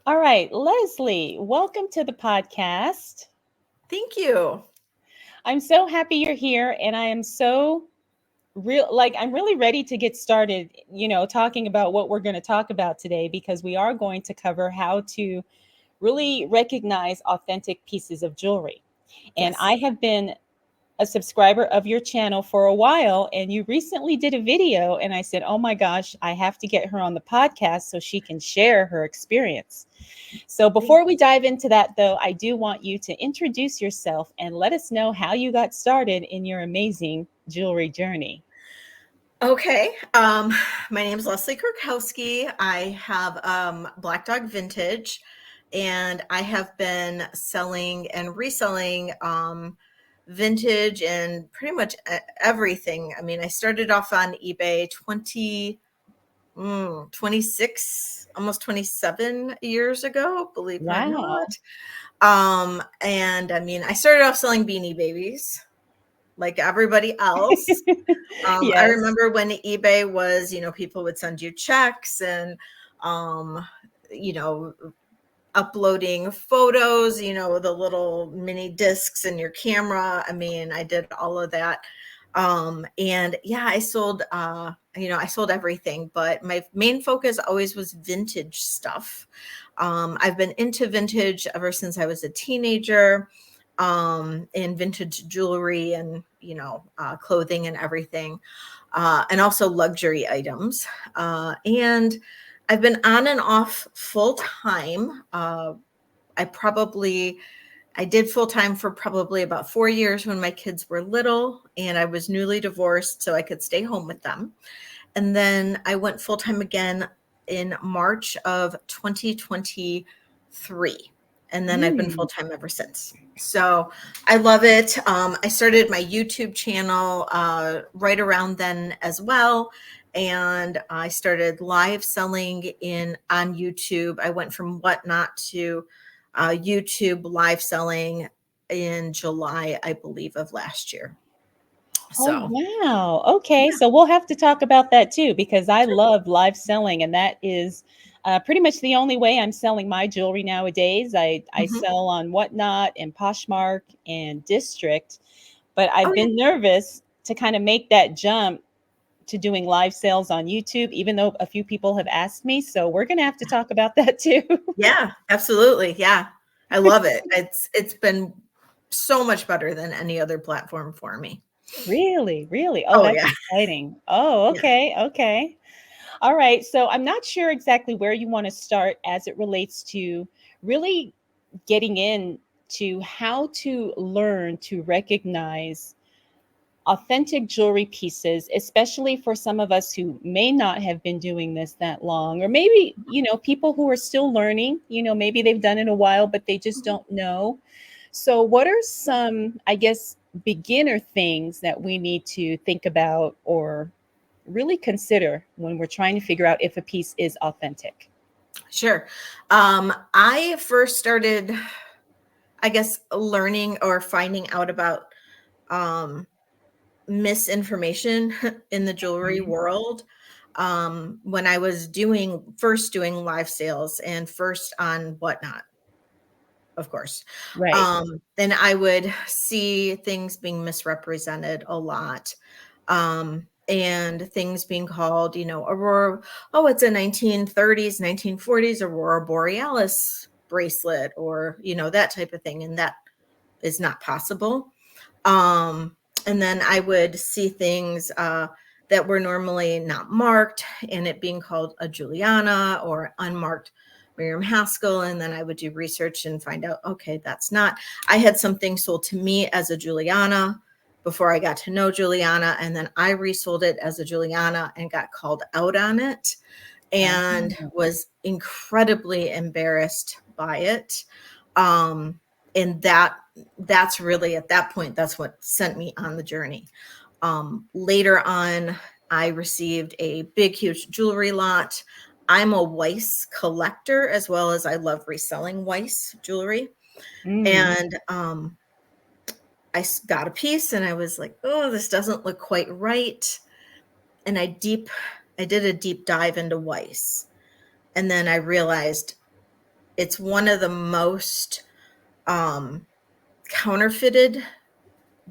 All right, Leslie, welcome to the podcast. Thank you. I'm so happy you're here, and I am so I'm really ready to get started, talking about what we're going to talk about today because we are going to cover how to really recognize authentic pieces of jewelry. And Yes. I have been a subscriber of your channel for a while, and you recently did a video, and I said, oh my gosh, I have to get her on the podcast so she can share her experience. So before we dive into that, though, I do want you to introduce yourself and let us know how you got started in your amazing jewelry journey. Okay. My name is Leslie Kurkowski. I have Black Dog Vintage, and I have been selling and reselling vintage and pretty much everything. I mean, I started off on eBay 26, almost 27 years ago, believe it or Wow. not. And I mean, I started off selling Beanie Babies like everybody else. I Yes. remember when eBay was, people would send you checks and, um, you know, uploading photos, the little mini discs in your camera. I mean, I did all of that. And yeah, I sold everything, but my main focus always was vintage stuff. I've been into vintage ever since I was a teenager, in vintage jewelry and, clothing and everything, and also luxury items. And I've been on and off full time. I probably I did full time for probably about 4 years when my kids were little, and I was newly divorced, so I could stay home with them. And then I went full time again in March of 2023. And then I've been full Mm. time ever since. So I love it. I started my YouTube channel right around then as well. And I started live selling on YouTube. I went from Whatnot to YouTube live selling in July, I believe, of last year. Oh, So wow. Okay. yeah. So we'll have to talk about that too, because I love live selling, and that is pretty much the only way I'm selling my jewelry nowadays. I Mhm. sell on Whatnot and Poshmark and District, but Oh I've yeah. been nervous to kind of make that jump to doing live sales on YouTube, even though a few people have asked me. So we're going to have to talk about that too. Yeah, absolutely. Yeah. I love it. It's been so much better than any other platform for me. Really? Really? Oh, Oh that's yeah. exciting. Oh, Yeah. okay. Okay. All right. So I'm not sure exactly where you want to start as it relates to really getting into how to learn to recognize authentic jewelry pieces, especially for some of us who may not have been doing this that long, or maybe, people who are still learning, maybe they've done it a while, but they just Mhm. don't know. So, what are some, I guess, beginner things that we need to think about or really consider when we're trying to figure out if a piece is authentic? Sure. I first started, I guess, learning or finding out about um misinformation in the jewelry Mhm. world when I was doing live sales and first on Whatnot, of course. Right. Then I would see things being misrepresented a lot. And things being called, Aurora, oh, it's a 1930s, 1940s Aurora Borealis bracelet, or, that type of thing. And that is not possible. Um, and then I would see things that were normally not marked, and it being called a Juliana or unmarked Miriam Haskell. And then I would do research and find out, okay, that's not. I had something sold to me as a Juliana before I got to know Juliana. And then I resold it as a Juliana and got called out on it and Oh, was incredibly embarrassed by it. And that's really, at that point, that's what sent me on the journey. Later on, I received a big, huge jewelry lot. I'm a Weiss collector, as well as I love reselling Weiss jewelry. mm, And got a piece and I was like, oh, this doesn't look quite right. And I did a deep dive into Weiss. And then I realized it's one of the most um, counterfeited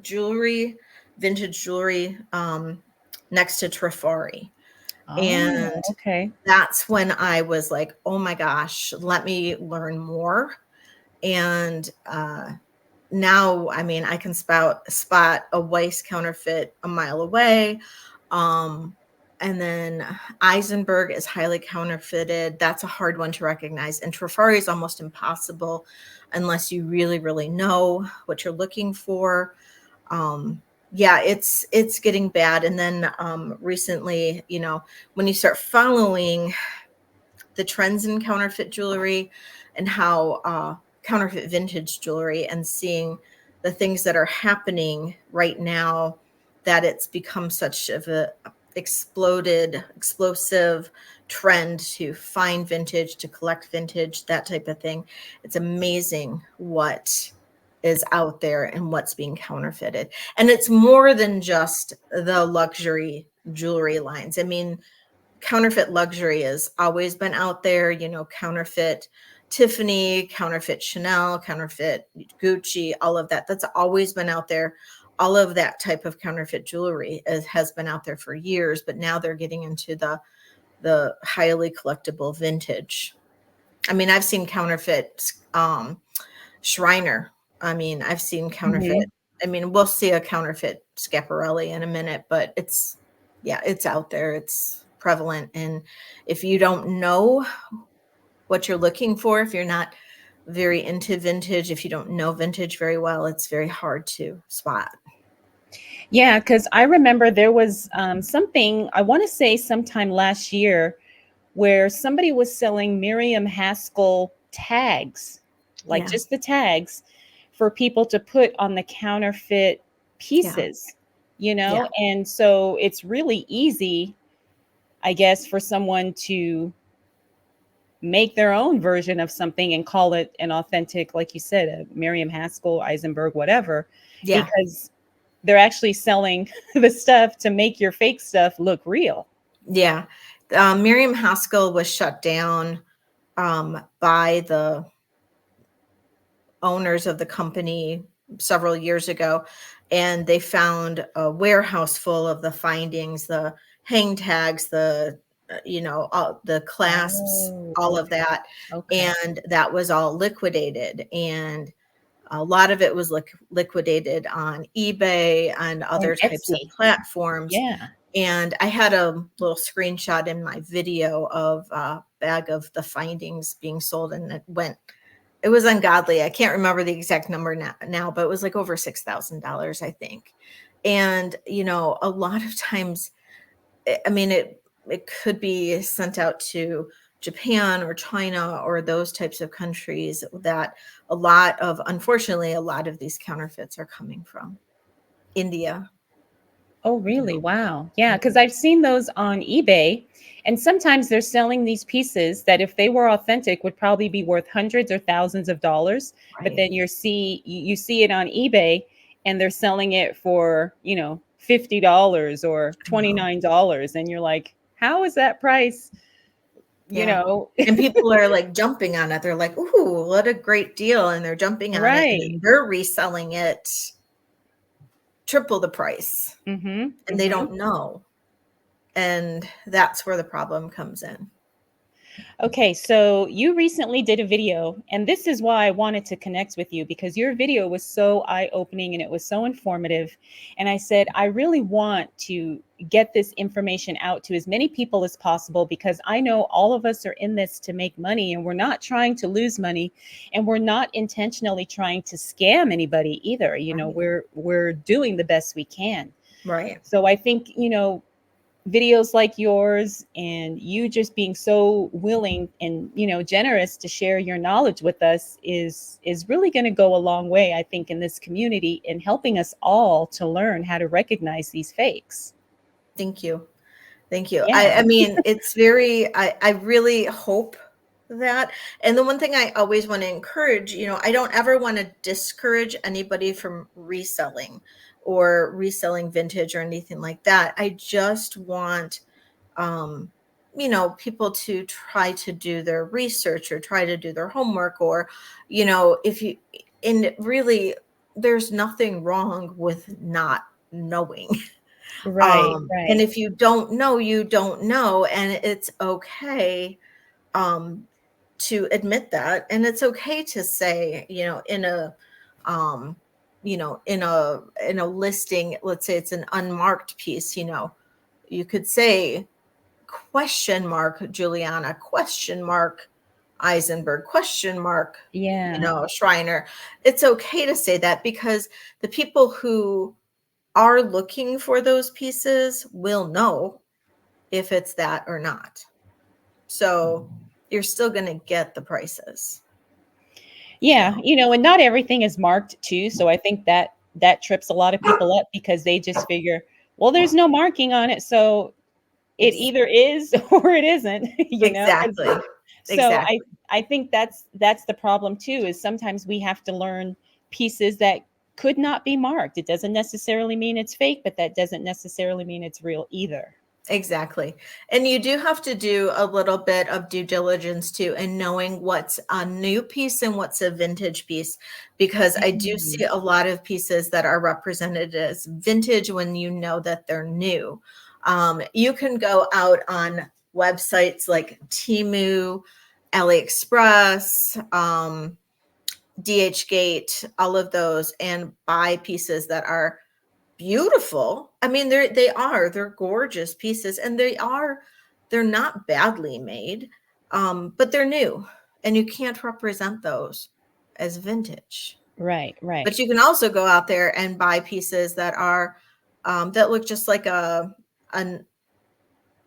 jewelry, vintage jewelry, next to Trifari. Oh, And okay. that's when I was like, oh my gosh, let me learn more. And now, I mean, I can spot a Weiss counterfeit a mile away. Um, and then Eisenberg is highly counterfeited. That's a hard one to recognize. And Trifari is almost impossible unless you really, really know what you're looking for. Yeah, it's getting bad. And then recently, when you start following the trends in counterfeit jewelry and how counterfeit vintage jewelry, and seeing the things that are happening right now, that it's become such of a explosive trend to find vintage, to collect vintage, that type of thing. It's amazing what is out there and what's being counterfeited. And it's more than just the luxury jewelry lines. I mean, counterfeit luxury has always been out there, counterfeit Tiffany, counterfeit Chanel, counterfeit Gucci, all of that. That's always been out there. All of that type of counterfeit jewelry has been out there for years, but now they're getting into the highly collectible vintage. I mean, I've seen counterfeit Shriner. I mean, I've seen Hmm. counterfeit. I mean, we'll see a counterfeit Schiaparelli in a minute, but yeah, it's out there. It's prevalent. And if you don't know what you're looking for, if you're not very into vintage, if you don't know vintage very well, it's very hard to spot. Yeah, because I remember there was something, I want to say sometime last year, where somebody was selling Miriam Haskell tags, like Yeah. just the tags, for people to put on the counterfeit Yeah. pieces, Yeah. And so it's really easy, I guess, for someone to make their own version of something and call it an authentic, like you said, a Miriam Haskell, Eisenberg, whatever, Yeah. because they're actually selling the stuff to make your fake stuff look real. Yeah. Miriam Haskell was shut down by the owners of the company several years ago, and they found a warehouse full of the findings, the hang tags, all the clasps, Oh, all of okay. that. Okay. And that was all liquidated. And a lot of it was liquidated on eBay and On other types of Etsy. platforms. Yeah. And I had a little screenshot in my video of a bag of the findings being sold, and it was ungodly. I can't remember the exact number now, but it was like over $6,000, I think. And, a lot of times, I mean, it could be sent out to Japan or China or those types of countries that unfortunately, a lot of these counterfeits are coming from. India. Oh, really? Wow. Yeah, because I've seen those on eBay, and sometimes they're selling these pieces that, if they were authentic, would probably be worth hundreds or thousands of dollars. But Right. then you see it on eBay, and they're selling it for, $50 or I know. $29, and you're like, how is that price? You Yeah. know, And people are like jumping on it. They're like, ooh, what a great deal. And they're jumping on it, and right. then they're reselling it triple the price, Mm-hmm. and they Mm-hmm. don't know. And that's where the problem comes in. Okay, so you recently did a video, and this is why I wanted to connect with you, because your video was so eye-opening and it was so informative. And I said, I really want to get this information out to as many people as possible, because I know all of us are in this to make money, and we're not trying to lose money, and we're not intentionally trying to scam anybody either. Right. We're doing the best we can. Right. So I think, videos like yours, and you just being so willing and, generous to share your knowledge with us, is really going to go a long way, I think, in this community, in helping us all to learn how to recognize these fakes. Thank you. Thank you. Yeah. I mean, I really hope that. And the one thing I always want to encourage, I don't ever want to discourage anybody from reselling or reselling vintage or anything like that. I just want, um, people to try to do their research or try to do their homework, or, if you, and really, there's nothing wrong with not knowing. Right, And right. if you don't know, you don't know, and it's okay um, to admit that, and it's okay to say, um, in a listing, let's say it's an unmarked piece, you could say question mark Juliana, question mark Eisenberg, question mark, Yeah. Schreiner. It's okay to say that, because the people who are looking for those pieces will know if it's that or not. So you're still going to get the prices. Yeah, So and not everything is marked too, so I think that trips a lot of people up because they just figure, well, there's no marking on it, so it ex- either is or it isn't, 'cause exactly. so Exactly. I think that's the problem too, is sometimes we have to learn pieces that could not be marked. It doesn't necessarily mean it's fake, but that doesn't necessarily mean it's real either. Exactly. And you do have to do a little bit of due diligence too, and knowing what's a new piece and what's a vintage piece, because I do see Mhm. a lot of pieces that are represented as vintage when you know that they're new. You can go out on websites like Temu, AliExpress, DHgate, all of those, and buy pieces that are beautiful. I mean, they're gorgeous pieces, and they're not badly made, but they're new, and you can't represent those as vintage. Right, But right. you can also go out there and buy pieces that are that look just like an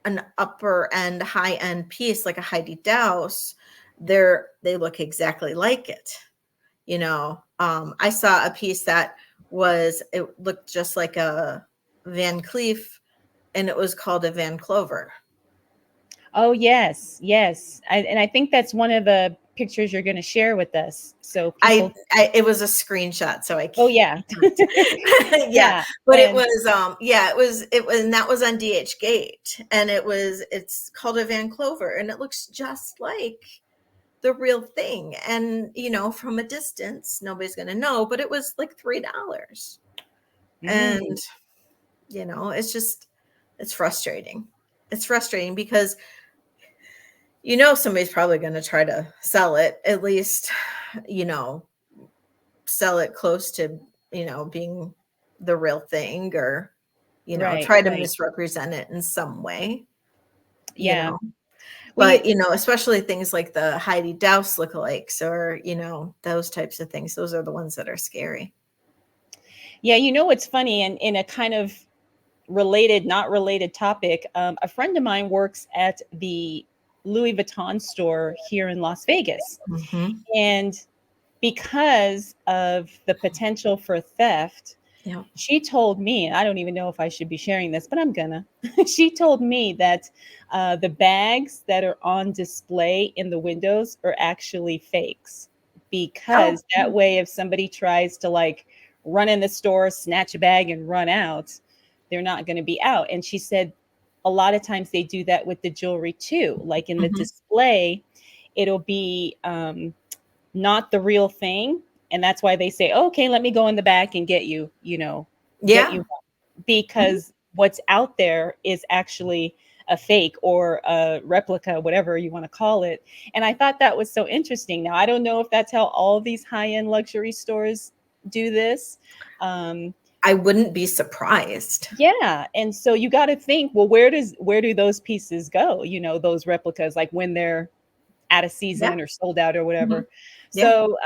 an upper end, high end piece, like a Heidi Daus. They look exactly like it. I saw a piece that it looked just like a Van Cleef, and it was called a Van Clover. Oh, yes, yes, and I think that's one of the pictures you're gonna share with us, so I, people. I it was a screenshot, so I Oh, yeah. can't. Yeah, Yeah, but and it was, and that was on DH Gate, and it's called a Van Clover, and it looks just like the real thing. And from a distance, nobody's gonna know, but it was like $3. mm, And it's frustrating. It's frustrating because somebody's probably going to try to sell it, at least, you know, sell it close to, being the real thing, or, right, try to right. misrepresent it in some way, you Yeah. know. But, We especially things like the Heidi Daus lookalikes, or, those types of things, those are the ones that are scary. Yeah, what's funny, and in a kind of related, not related topic, a friend of mine works at the Louis Vuitton store here in Las Vegas. Mm-hmm. And because of the potential for theft, Yeah. she told me, I don't even know if I should be sharing this, but I'm gonna. She told me that the bags that are on display in the windows are actually fakes, Oh, because that way, if somebody tries to like run in the store, snatch a bag, and run out, they're not going to be out. And she said a lot of times they do that with the jewelry too. Like in the mm-hmm. display, it'll be not the real thing. And that's why they say, okay, let me go in the back and get you, get Yeah. you, Mm-hmm. because what's out there is actually a fake or a replica, whatever you want to call it. And I thought that was so interesting. Now, I don't know if that's how all these high end luxury stores do this. Um, I wouldn't be surprised. yeah. And so you got to think, well, where do those pieces go? Those replicas, like when they're out of Yeah. season or sold out or Mhm. whatever. Yeah. So,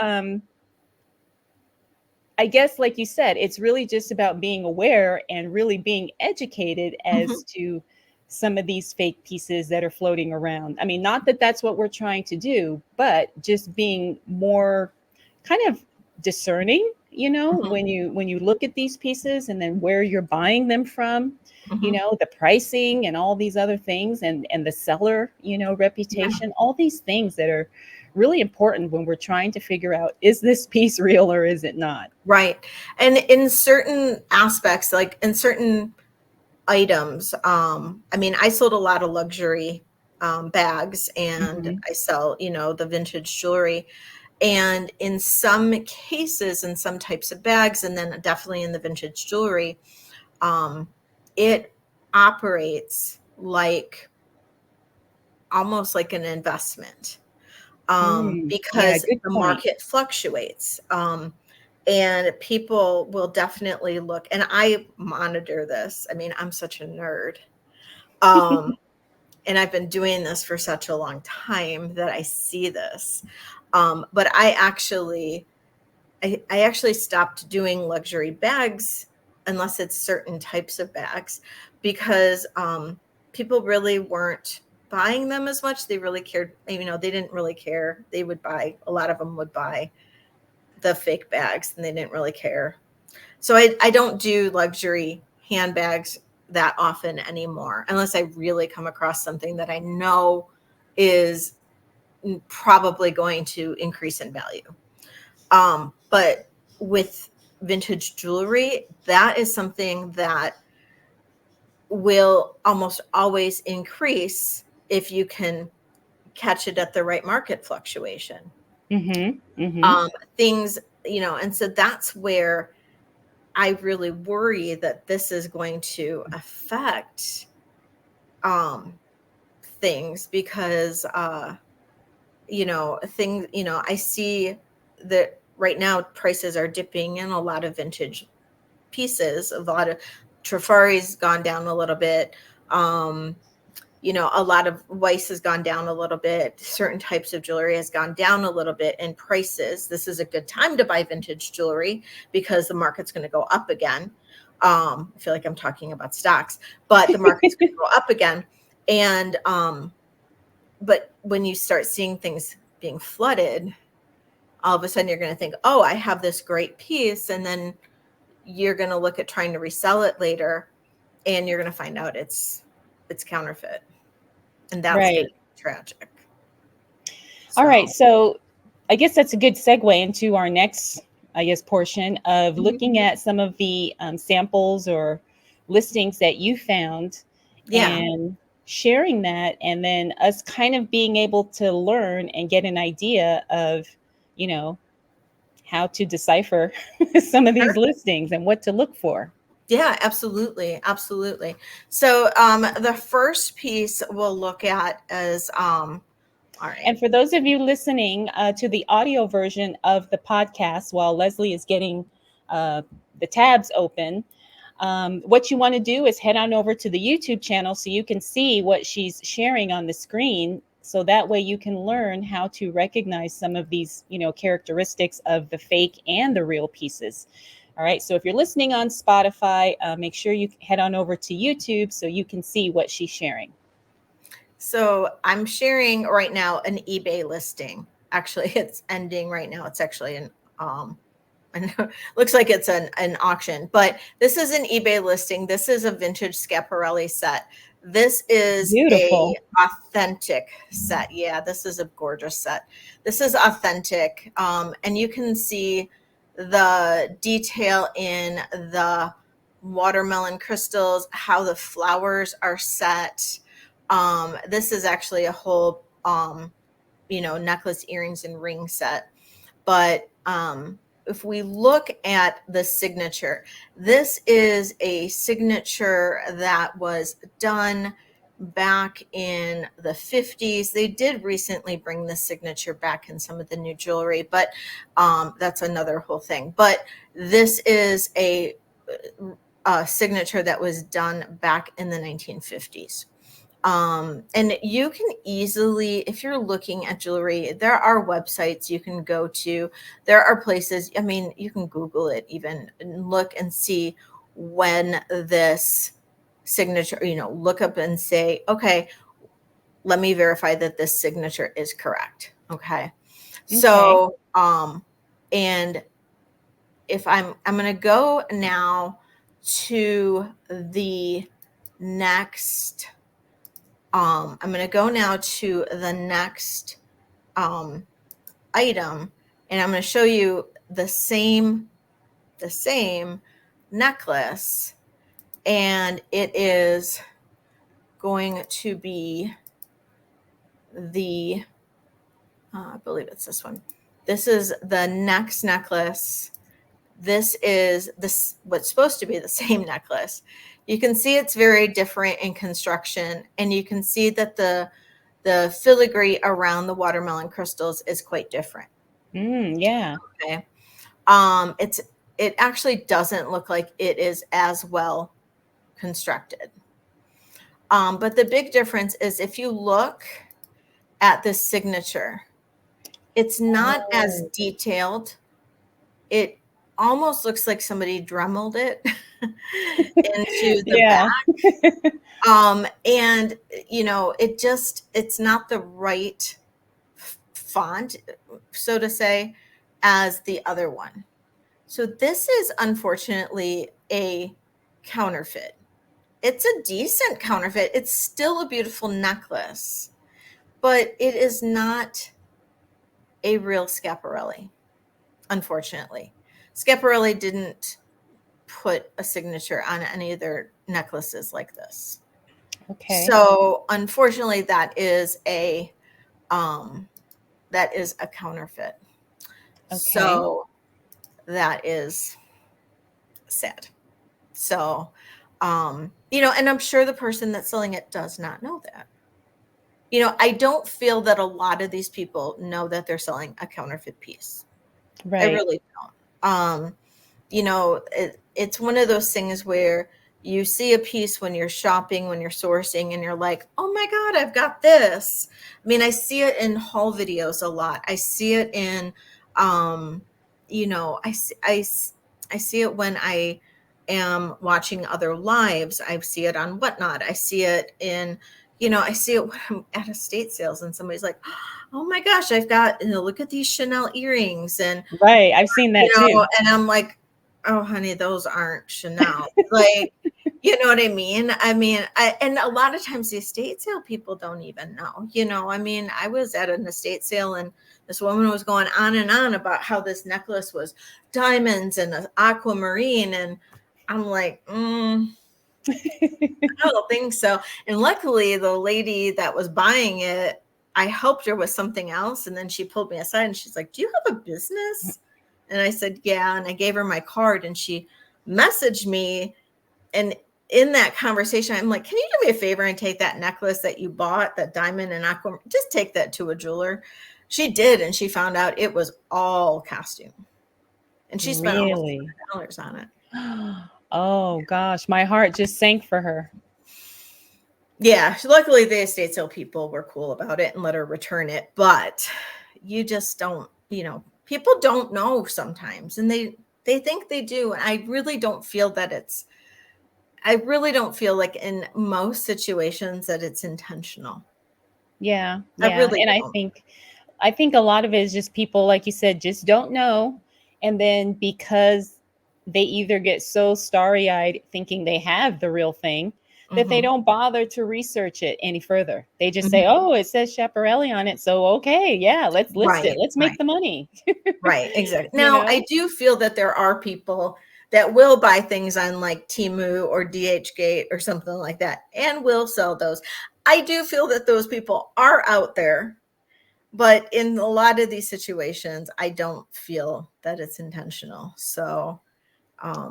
I guess, like you said, it's really just about being aware and really being educated Mhm. as to some of these fake pieces that are floating around. I mean, not that that's what we're trying to do, but just being more kind of discerning, Mhm. when you look at these pieces and then where you're buying them from, Mhm. the pricing and all these other things, and the seller, Yeah. reputation, all these things that are really important when we're trying to figure out, is this piece real or is it not? Right. And in certain aspects, like in certain items, I mean, I sold a lot of luxury bags, and Hmm. I sell, the vintage jewelry. And in some cases, in some types of bags, and then definitely in the vintage jewelry, um, it operates like almost like an investment, Yeah, because good the point. market fluctuates. And people will definitely look, and I monitor this. I mean, I'm such a nerd. Um, and I've been doing this for such a long time that I see this. But I actually stopped doing luxury bags unless it's certain types of bags, because people really weren't buying them as much. They really cared, they didn't really care. They would buy, a lot of them would buy the fake bags, and they didn't really care. So I don't do luxury handbags that often anymore, unless I really come across something that I know is probably going to increase in value. But with vintage jewelry, that is something that will almost always increase if you can catch it at the right market fluctuation. Hmm. Hmm. Things, and so that's where I really worry that this is going to affect um, things, because things, I see that right now prices are dipping in a lot of vintage pieces. A lot of Trifari's gone down a little bit. Um, a lot of Weiss has gone down a little bit. Certain types of jewelry has gone down a little bit in prices. This is a good time to buy vintage jewelry because the market's going to go up again. I feel like I'm talking about stocks, but the market's going to go up again. And but when you start seeing things being flooded, all of a sudden you're going to think, oh, I have this great piece, and then you're going to look at trying to resell it later, and you're going to find out it's counterfeit, and that's going Right. to be tragic. All right. So So I guess that's a good segue into our next, I guess, portion of mhm. looking at some of the samples or listings that you found Yeah, and sharing that, and then us kind of being able to learn and get an idea of, you know, how to decipher some of these sure. listings and what to look for. Yeah, absolutely, absolutely. So the first piece we'll look at is all right. And for those of you listening to the audio version of the podcast, while Leslie is getting uh, the tabs open, what you want to do is head on over to the YouTube channel so you can see what she's sharing on the screen. So that way you can learn how to recognize some of these, characteristics of the fake and the real pieces. All right. So if you're listening on Spotify, make sure you head on over to YouTube so you can see what she's sharing. So I'm sharing right now an eBay listing. Actually, it's ending right now. It's actually um and looks like it's an auction, but this is an eBay listing. This is a vintage Schiaparelli set. This is a Beautiful. authentic set. Yeah, this is a gorgeous set. This is authentic. And you can see the detail in the watermelon crystals, how the flowers are set. This is actually a whole necklace, earrings, and ring set. But if we look at the signature, this is a signature that was done back in the 50s. They did recently bring the signature back in some of the new jewelry, but that's another whole thing. But this is a signature that was done back in the 1950s. And you can easily, if you're looking at jewelry, there are websites you can go to. There are places, I mean, you can Google it even and look and see when this signature, look up and say, okay, let me verify that this signature is correct. Okay. Okay. So, and if I'm going to go now to the next I'm going to go now to the next um, item, and I'm going to show you the same necklace, and it is going to be the, I believe it's this one. This is the next necklace. This is this what's supposed to be the same necklace. You can see it's very different in construction, and you can see that the filigree around the watermelon crystals is quite different. Yeah. Okay. It actually doesn't look like it is as well constructed. But the big difference is if you look at the signature, it's not as Oh, detailed. It almost looks like somebody dremeled it into the yeah. back. And it's not the right font, so to say, as the other one. So this is unfortunately a counterfeit. It's a decent counterfeit. It's still a beautiful necklace, but it is not a real Schiaparelli, unfortunately. Schiaparelli didn't put a signature on any of their necklaces like this. Okay. So unfortunately, um, that is a counterfeit. Okay. So that is sad. So, and I'm sure the person that's selling it does not know that. I don't feel that a lot of these people know that they're selling a counterfeit piece. I Right. really don't. It's one of those things where you see a piece when you're shopping, when you're sourcing, and you're like, oh my God, I've got this. I mean, I see it in haul videos a lot. I see it in, I see it when I am watching other lives. I see it on Whatnot. I see it I see it when I'm at estate sales and somebody's like, oh my gosh, I've got, look at these Chanel earrings. And Right. I've seen that too. and I'm like, oh, honey, those aren't Chanel. Like, you know what I mean? And a lot of times the estate sale people don't even know, I mean, I was at an estate sale and this woman was going on and on about how this necklace was diamonds and aquamarine. And I'm like, I don't think so. And luckily, the lady that was buying it, I helped her with something else. And then she pulled me aside and she's like, do you have a business? And I said, yeah. And I gave her my card and she messaged me. And in that conversation, I'm like, can you do me a favor and take that necklace that you bought, that diamond and aquamarine, just take that to a jeweler? She did. And she found out it was all costume. And she spent almost Really? $100 on it. Oh gosh, my heart just sank for her. Yeah, luckily the estate sale people were cool about it and let her return it. But you just don't, people don't know sometimes, and they think they do. And I really don't feel like in most situations that it's intentional. Yeah, I yeah. really And don't. I think a lot of it is just people, like you said, just don't know. And then because they either get so starry-eyed thinking they have the real thing that they Hmm. don't bother to research it any further. They just say, Hmm. oh, it says Schiaparelli on it. So okay, yeah, let's list it. Right, Let's make right, the money. right. Exactly. you Now, I know? do feel that there are people that will buy things on like Temu or DHgate or something like that and will sell those. I do feel that those people are out there. But in a lot of these situations, I don't feel that it's intentional. So,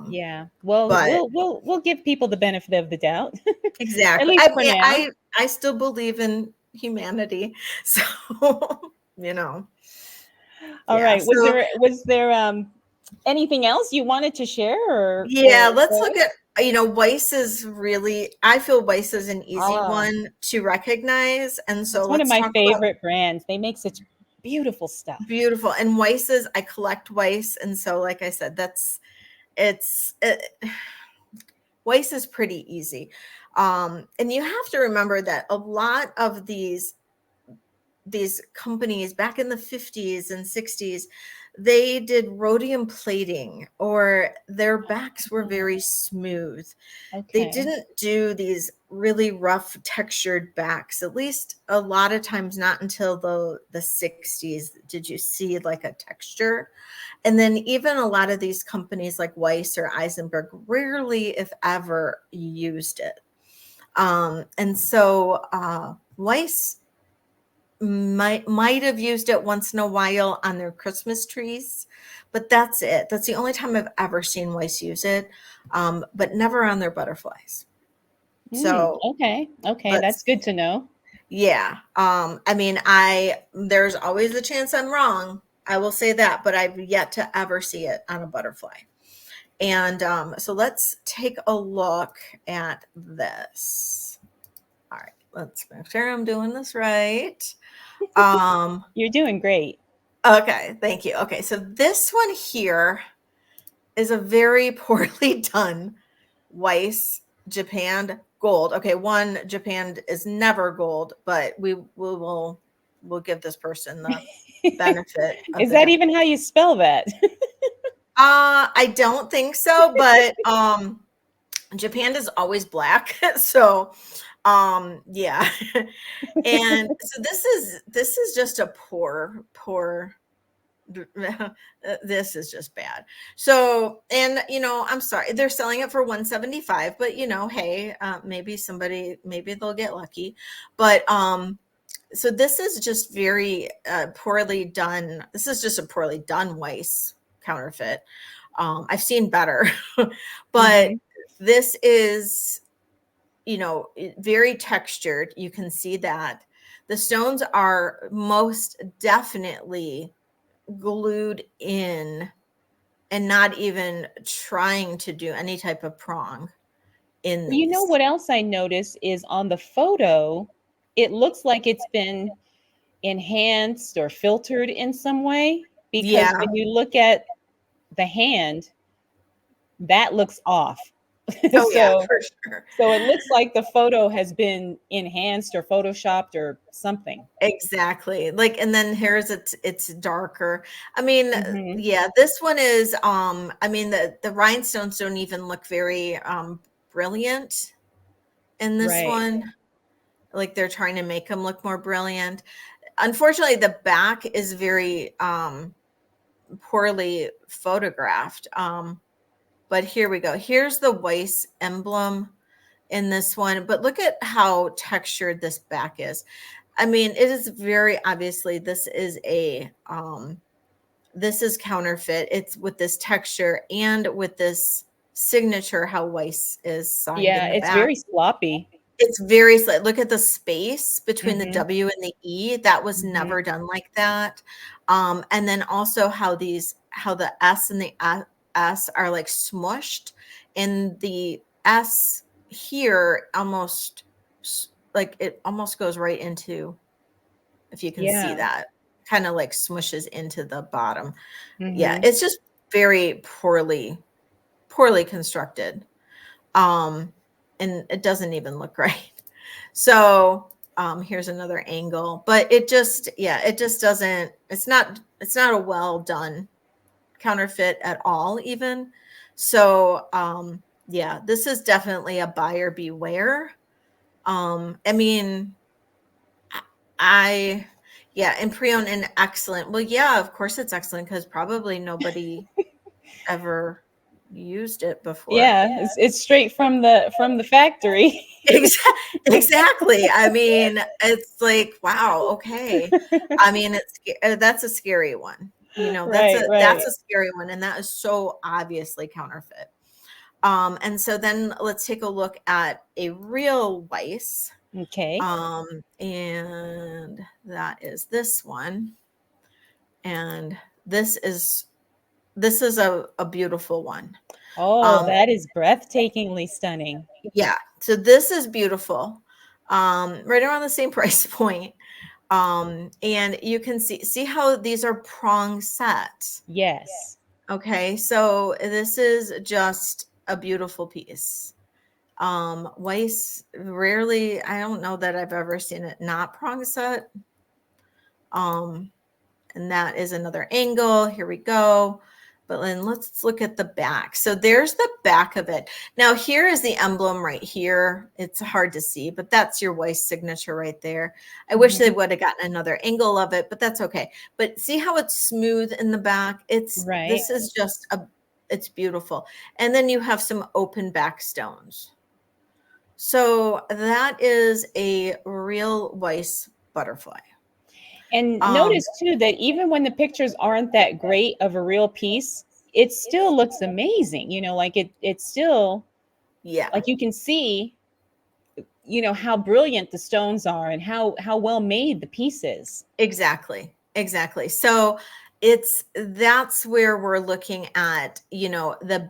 Yeah. Well, but we'll give people the benefit of the doubt, at exactly, least for now. I still believe in humanity. So, you know, All yeah. right. So, Was there anything else you wanted to share or yeah, let's look say? at, Weiss is really, I feel Weiss is an easy Ah, one to recognize. And so that's one of let's my talk about favorite brands. They make such beautiful stuff. beautiful. And Weiss's, I collect Weiss. And so, like I said, it's, Weiss is pretty easy. And you have to remember that a lot of these companies back in the 50s and 60s, they did rhodium plating, or their backs were very smooth. They Okay. didn't do these really rough textured backs, at least a lot of times not until the 60s did you see like a texture. And then even a lot of these companies like Weiss or Eisenberg rarely, if ever, used it. And so Weiss might have used it once in a while on their Christmas trees, but that's it. That's the only time I've ever seen Weiss use it, but never on their butterflies. So Okay. Okay. That's let's, good to know. yeah. I mean, there's always a chance I'm wrong. I will say that, but I've yet to ever see it on a butterfly. And so let's take a look at this. All right, let's make sure I'm doing this right. Um, You're doing great. okay, thank you. Okay, so this one here is a very poorly done Weiss Japan gold. Okay, one, Japan is never gold, but we'll give this person the benefit of Is the that doubt. even how you spell that? I don't think so, but Japan is always black. So yeah. And so this is just a poor this is just bad. So, and I'm sorry, they're selling it for 175, but hey, maybe they'll get lucky. But so this is just very poorly done. This is just a poorly done Weiss counterfeit. I've seen better, but Hmm. this is, very textured. You can see that the stones are most definitely glued in and not even trying to do any type of prong in You know these. what else I noticed is on the photo, it looks like it's been enhanced or filtered in some way because Yeah. when you look at the hand, that looks off. Oh yeah, so for sure. so it looks like the photo has been enhanced or photoshopped or something. Exactly. Like, and then here's it's darker. I mean, Hmm. yeah, this one is I mean the rhinestones don't even look very brilliant in this Right. one. Like they're trying to make them look more brilliant. Unfortunately, the back is very poorly photographed. But here we go. Here's the Weiss emblem in this one, but look at how textured this back is. I mean, it is very obviously this is counterfeit. It's with this texture and with this signature how Weiss is signed Yeah, in the it's back. very sloppy. It's very slight. Look at the space between the Hmm. W and the E. That was Hmm. never done like that. And then also how the S and the S are like smushed, and the S here almost like it almost goes right into, if you can see Yeah. that, kind of like smushes into the bottom. Yeah, Hmm. it's just very poorly constructed. Um, and it doesn't even look right. So here's another angle, but it just doesn't, it's not a well done counterfeit at all, even. So yeah, this is definitely a buyer beware. I mean, I yeah, and pre-owned and excellent. Well, yeah, of course it's excellent because probably nobody ever used it before. Yeah, it's straight from the factory. Exactly. I mean, it's like, wow, okay. I mean, that's a scary one. That's a Right, right. scary one, and that is so obviously counterfeit. And so then let's take a look at a real Weiss. Okay. And that is this one. And this is a beautiful one. Oh, Um, that is breathtakingly stunning. yeah, so this is beautiful. Right around the same price point. And you can see how these are prong set. Yes. Okay, so this is just a beautiful piece. Weiss rarely, I don't know that I've ever seen it not prong set. Um, and that is another angle. Here we go. But then let's look at the back. So there's the back of it. Now here is the emblem right here. It's hard to see, but that's your Weiss signature right there. I wish they Hmm. would have gotten another angle of it, but that's okay. But see how it's smooth in the back? Right. This is just it's beautiful. And then you have some open back stones. So that is a real Weiss butterfly. And Um, notice too that even when the pictures aren't that great of a real piece, it still looks amazing. Like it's still yeah, like you can see, how brilliant the stones are and how well made the piece is. exactly. Exactly. So that's where we're looking at, the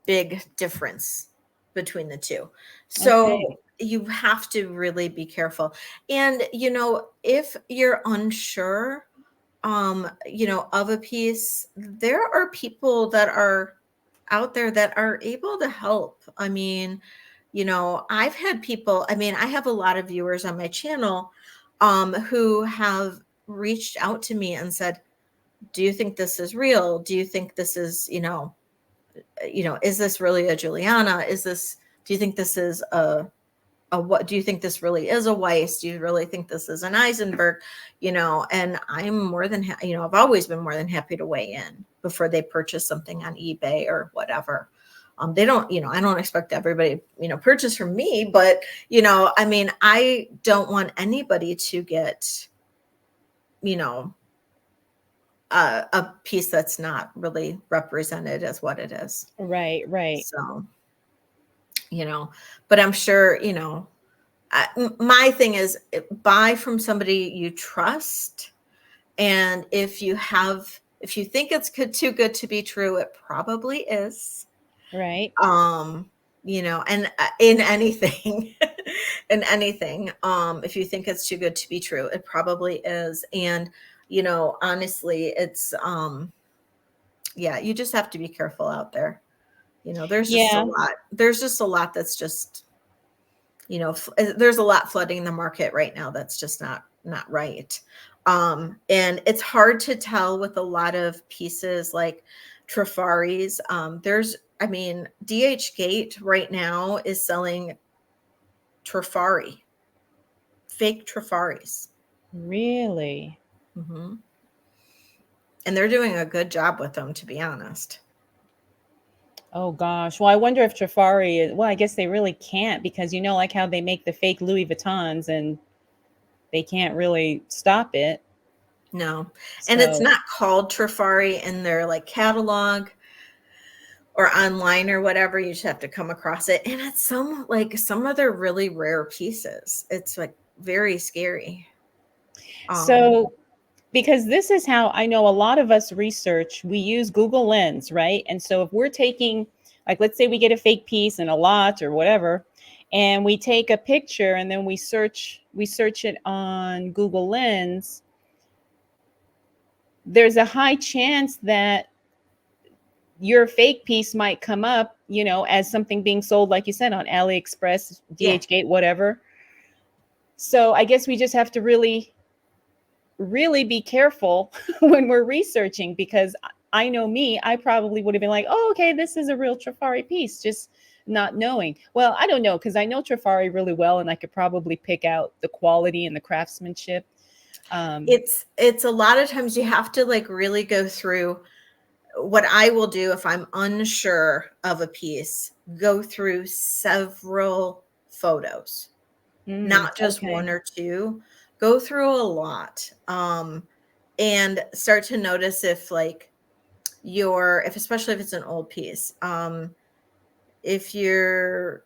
big difference between the two. Okay. So you have to really be careful. And, if you're unsure, of a piece, there are people that are out there that are able to help. I mean, I've had people, I have a lot of viewers on my channel who have reached out to me and said, "Do you think this is real? Do you think this is, is this really a Juliana? Do you think this is what do you think this really is a Weiss? Do you really think this is an Eisenberg?" And I'm more than I've always been more than happy to weigh in before they purchase something on eBay or whatever. They don't, I don't expect everybody, purchase from me, but I don't want anybody to get, you know, a piece that's not really represented as what it is. Right, right. So, but I'm sure, my thing is buy from somebody you trust. And if you think it's too good to be true, it probably is. Right. Um, and in anything, in anything, if you think it's too good to be true, it probably is. And, honestly, it's, yeah, you just have to be careful out there. Yeah. There's just a lot that's just, there's a lot flooding the market right now that's just not right. And it's hard to tell with a lot of pieces like Trafaris. DH Gate right now is selling Trafari, fake Trafaris. Really. Hmm. And they're doing a good job with them, to be honest. Oh gosh. Well, I wonder if Trafari is, well, I guess they really can't because like how they make the fake Louis Vuittons and they can't really stop it. No, and it's So, not called Trafari in their like catalog or online or whatever. You just have to come across it, and it's some other really rare pieces. It's like very scary. um so because this is how I know a lot of us research, we use Google Lens, right? And so if we're taking, like, let's say we get a fake piece in a lot or whatever, and we take a picture and then we search it on Google Lens, there's a high chance that your fake piece might come up, as something being sold, like you said, on AliExpress, yeah, DH Gate, whatever. So I guess we just have to really, really be careful when we're researching, because I know me, I probably would have been like, oh, okay, this is a real Trafari piece, just not knowing. Well, I don't know, because I know Trafari really well and I could probably pick out the quality and the craftsmanship. Um, it's a lot of times you have to like really go through. What I will do if I'm unsure of a piece, go through several photos, not just one okay. or two. Go through a lot, and start to notice if like if especially if it's an old piece, if your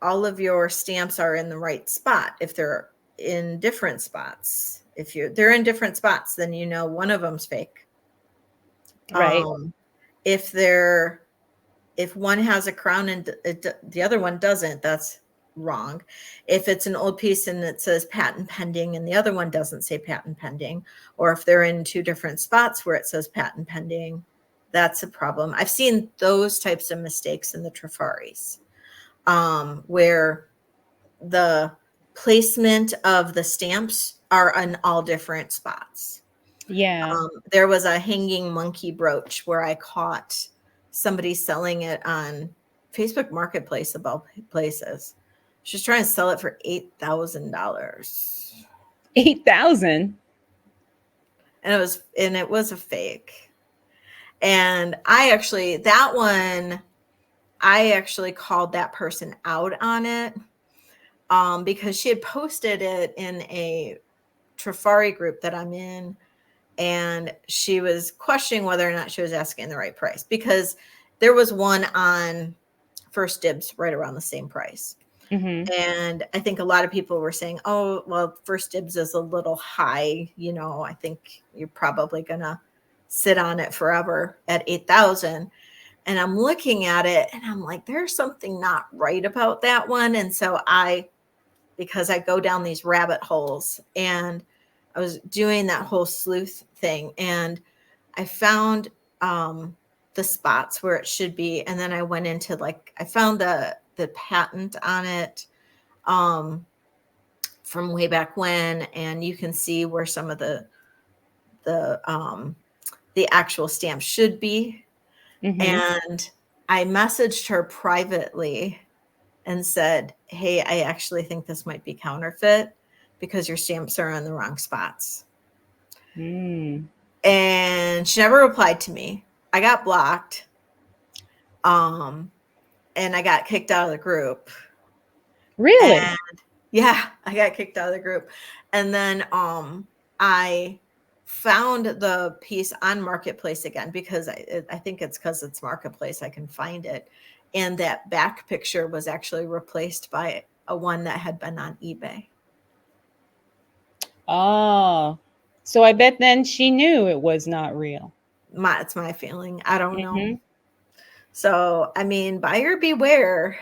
all of your stamps are in the right spot, if they're in different spots, if they're in different spots, then one of them's fake. Right. um if one has a crown and the other one doesn't, that's wrong. If it's an old piece and it says patent pending and the other one doesn't say patent pending, or if they're in two different spots where it says patent pending, that's a problem. I've seen those types of mistakes in the Trafaris, where the placement of the stamps are in all different spots. Yeah. There was a hanging monkey brooch where I caught somebody selling it on Facebook Marketplace of all places. She's trying to sell it for $8,000, 8,000. and it was a fake. And I actually called that person out on it, because she had posted it in a Trafari group that I'm in, and she was questioning whether or not she was asking the right price, because there was one on First Dibs right around the same price. Mm-hmm. And I think a lot of people were saying, oh, well, First Dibs is a little high. I think you're probably going to sit on it forever at 8,000. And I'm looking at it and I'm like, there's something not right about that one. And so because I go down these rabbit holes, and I was doing that whole sleuth thing, and I found the spots where it should be. And then I went into, like, I found the patent on it from way back when, and you can see where some of the actual stamp should be. Mm-hmm. And I messaged her privately and said, hey, I actually think this might be counterfeit because your stamps are on the wrong spots. Mm. And she never replied to me. I got blocked. And I got kicked out of the group. Really? And yeah, I got kicked out of the group. And then I found the piece on Marketplace again, because I think it's because it's Marketplace, I can find it. And that back picture was actually replaced by a one that had been on eBay. Oh, so I bet then she knew it was not real. It's my feeling. I don't know. Mm-hmm. So, I mean, buyer beware.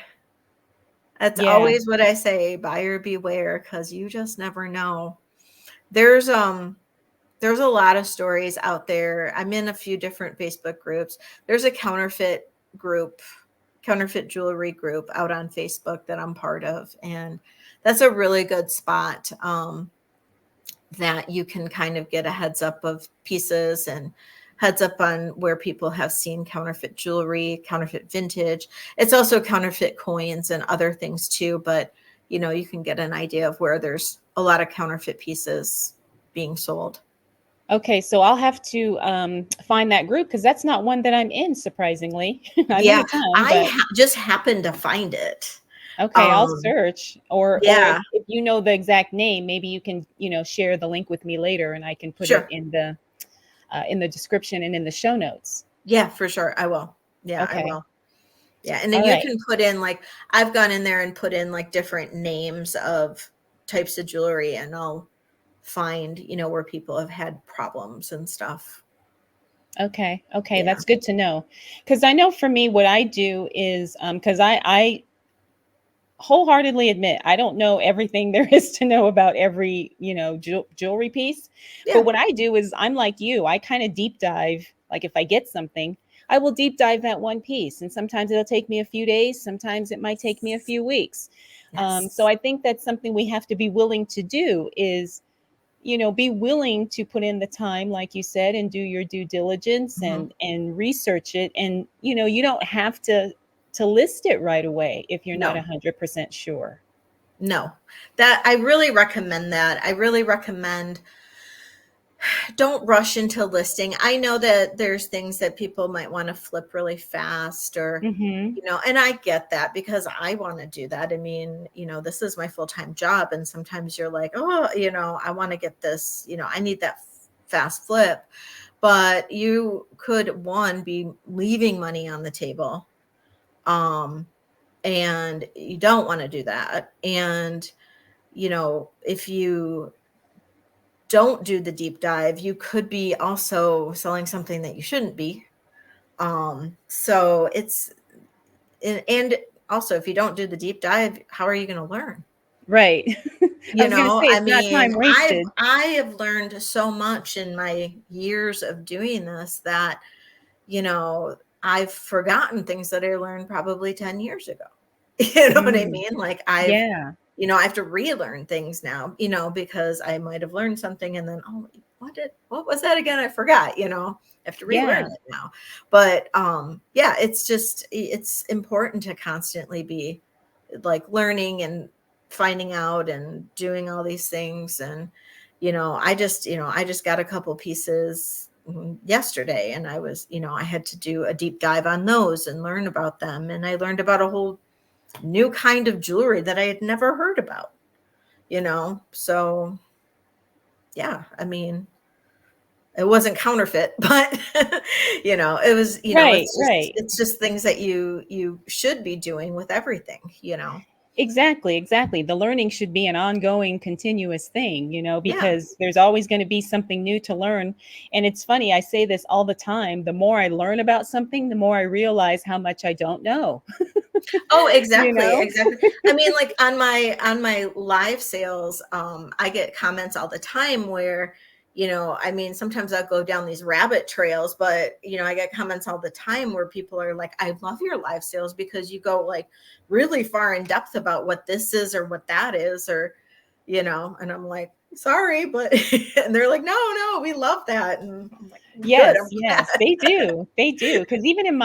That's Yeah. always what I say, buyer beware, because you just never know. There's there's a lot of stories out there. I'm in a few different Facebook groups. There's a counterfeit jewelry group out on Facebook that I'm part of, and that's a really good spot that you can kind of get a heads up of pieces, and heads up on where people have seen counterfeit jewelry, counterfeit vintage. It's also counterfeit coins and other things too, but you can get an idea of where there's a lot of counterfeit pieces being sold. Okay, so I'll have to find that group because that's not one that I'm in, surprisingly. I'm in Yeah, a ton, but just happened to find it. okay, I'll Um, search. Or yeah, if you know the exact name, maybe you can, share the link with me later and I can put it sure. in the description and in the show notes. Yeah, for sure. I will. Yeah, I Okay. will. Yeah, and then All you right. can put in, like, I've gone in there and put in like different names of types of jewelry, and I'll find, where people have had problems and stuff. Okay. Okay, Yeah. that's good to know. Because I know for me, what I do is because I wholeheartedly admit I don't know everything there is to know about every, jewelry piece. But Yeah. what I do is I'm like you. I kind of deep dive. Like if I get something, I will deep dive that one piece. And sometimes it'll take me a few days. Sometimes it might take me a few weeks. So Yes. I think that's something we have to be willing to do is, be willing to put in the time, like you said, and do your due diligence Mhm. and research it. And, you don't have to list it right away if you're not No. 100% sure. No. That I really recommend that. I really recommend, don't rush into listing. I know that there's things that people might want to flip really fast, or, Hmm. and I get that because I want to do that. I mean, this is my full-time job. And sometimes you're like, oh, I want to get this, I need that fast flip. But you could, one, be leaving money on the table. And you don't want to do that. And, if you don't do the deep dive, you could be also selling something that you shouldn't be. So and also, if you don't do the deep dive, how are you going to learn? Right. I was going to say I it's not mean, time wasted. I have learned so much in my years of doing this that, I've forgotten things that I learned probably 10 years ago. You know what I Mm, mean? Like, yeah. I have to relearn things now, because I might have learned something and then, oh, what was that again? I forgot, I have to relearn Yeah. it now. But yeah, it's important to constantly be like learning and finding out and doing all these things. And, I just got a couple pieces yesterday, and I had to do a deep dive on those and learn about them. And I learned about a whole new kind of jewelry that I had never heard about, so yeah, I mean, it wasn't counterfeit, but it was, Right, right. it's just things that you should be doing with everything. Exactly, exactly. The learning should be an ongoing, continuous thing, Yeah. because there's always going to be something new to learn. And it's funny, I say this all the time. The more I learn about something, the more I realize how much I don't know, Oh, you exactly, know? exactly. I mean, like on my live sales, I get comments all the time where, I mean, sometimes I'll go down these rabbit trails, but I get comments all the time where people are like, I love your live sales because you go like really far in depth about what this is or what that is, or, and I'm like, sorry, but and they're like, no, we love that. And I'm like, good, Yes, I'm yes, glad. they do. They do. Because even in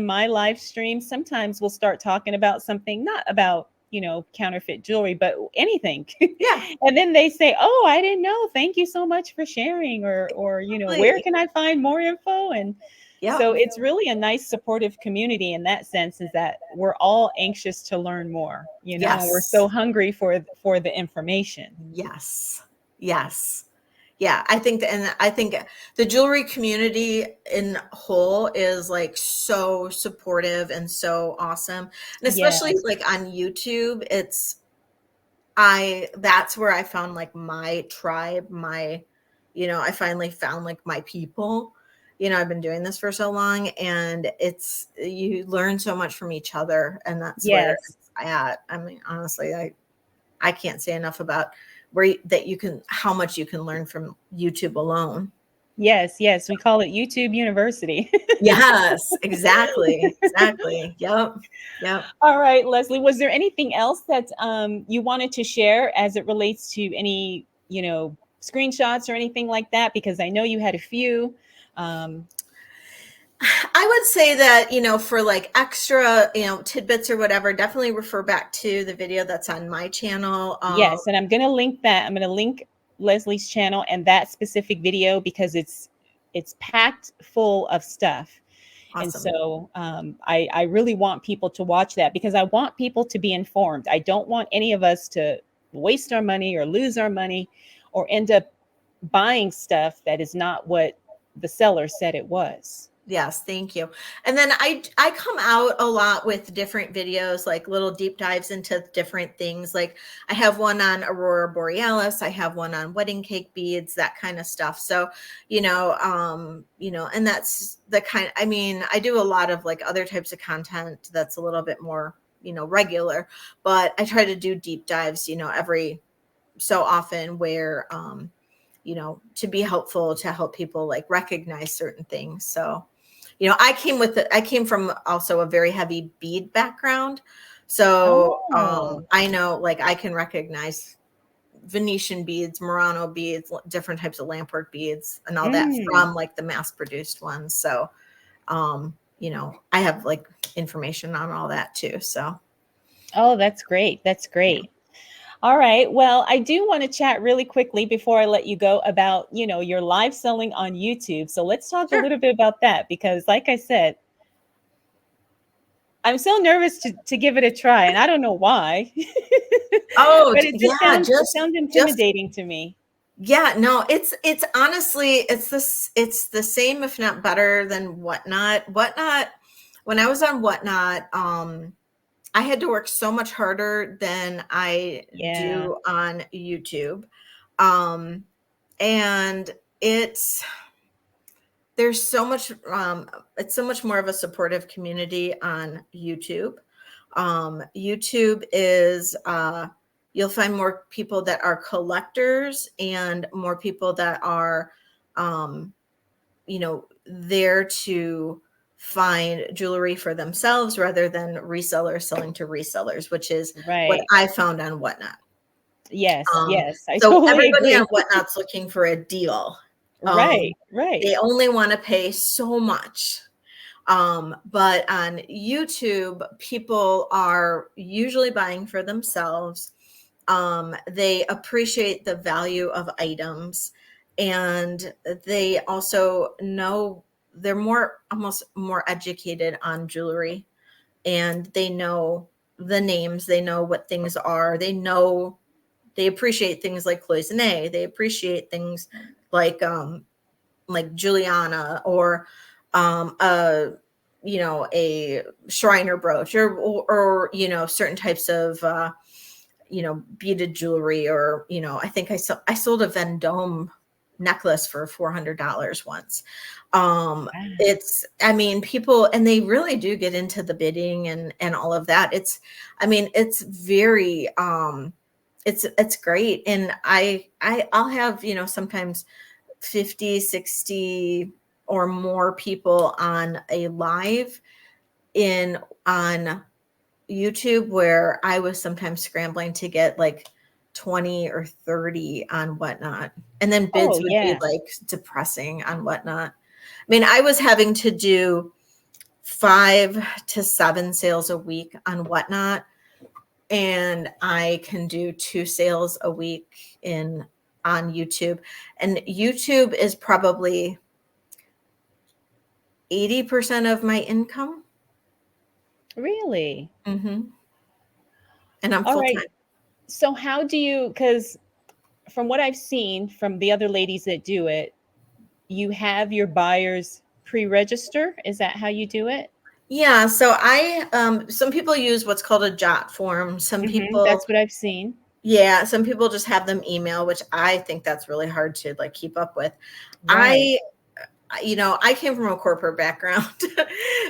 my live stream, sometimes we'll start talking about something, not about, counterfeit jewelry, but anything. Yeah, And then they say, "Oh, I didn't know. Thank you so much for sharing," or, "Where exactly. can I find more info?" And Yeah. so it's really a nice supportive community in that sense, is that we're all anxious to learn more, and we're Yes. so hungry for the information. Yes. Yes. Yeah, I think the jewelry community in whole is like so supportive and so awesome. And especially Yes. like on YouTube, that's where I found like my tribe, I finally found like my people. I've been doing this for so long, and you learn so much from each other, and that's where Yes. it's at. I mean, honestly, I can't say enough about that you can how much you can learn from YouTube alone. Yes, yes, we call it YouTube University. Yes, exactly. Exactly. Yep. Yep. All right, Leslie, was there anything else that you wanted to share as it relates to any, screenshots or anything like that? Because I know you had a few. Um, I would say that, for like extra, tidbits or whatever, definitely refer back to the video that's on my channel. yes, and I'm going to link that. I'm going to link Leslie's channel and that specific video because it's packed full of stuff. And Awesome. so I really want people to watch that because I want people to be informed. I don't want any of us to waste our money or lose our money or end up buying stuff that is not what the seller said it was. Yes, thank you. And then I come out a lot with different videos, like little deep dives into different things. Like I have one on Aurora Borealis, I have one on wedding cake beads, that kind of stuff. So, and that's the kind, I mean, I do a lot of like other types of content that's a little bit more, regular, but I try to do deep dives, every so often where to be helpful, to help people like recognize certain things. So I came from also a very heavy bead background. So Oh, I know like I can recognize Venetian beads, Murano beads, different types of lampwork beads and all that mm. from like the mass produced ones. So I have like information on all that too. So Oh, that's great. That's yeah. great. All right. Well, I do want to chat really quickly before I let you go about, your live selling on YouTube. So let's talk a Sure. little bit about that because like I said, I'm so nervous to give it a try and I don't know why. Oh, But it just yeah, sounds just intimidating to me. yeah, no, it's honestly it's the same if not better than Whatnot. Whatnot, when I was on Whatnot, I had to work so much harder than I Yeah. do on YouTube. Um and it's there's so much it's so much more of a supportive community on YouTube. YouTube is you'll find more people that are collectors and more people that are um there to find jewelry for themselves rather than resellers selling to resellers, which is what Right. I found on Whatnot. Yes, yes. I So totally everybody on agree. Whatnot's looking for a deal. Right, They right. only want to pay so much. But on YouTube, people are usually buying for themselves. They appreciate the value of items, and they also know they're almost more educated on jewelry, and they know the names, they know what things are, they know They appreciate things like cloisonne. They appreciate things like Juliana, or a a Shriner brooch, or certain types of beaded jewelry, or I think I sold a Vendome necklace for $400 once. Wow. It's, I mean, people, and they really do get into the bidding and all of that. It's, I mean, it's very it's great. And I'll have, sometimes 50, 60 or more people on a live in on YouTube, where I was sometimes scrambling to get like 20 or 30 on Whatnot. And then Oh bids would be yeah. like depressing on Whatnot. I mean, I was having to do 5 to 7 sales a week on Whatnot, and I can do 2 sales a week in on YouTube. And YouTube is probably 80% of my income. Really? Hmm. And I'm All full right. time. So how do you, because from what I've seen from the other ladies that do it, you have your buyers pre-register. Is that how you do it? Yeah, so some people use what's called a jot form. Some people, That's what I've seen. yeah, some people just have them email, which I think that's really hard to like keep up with. Right. I I came from a corporate background.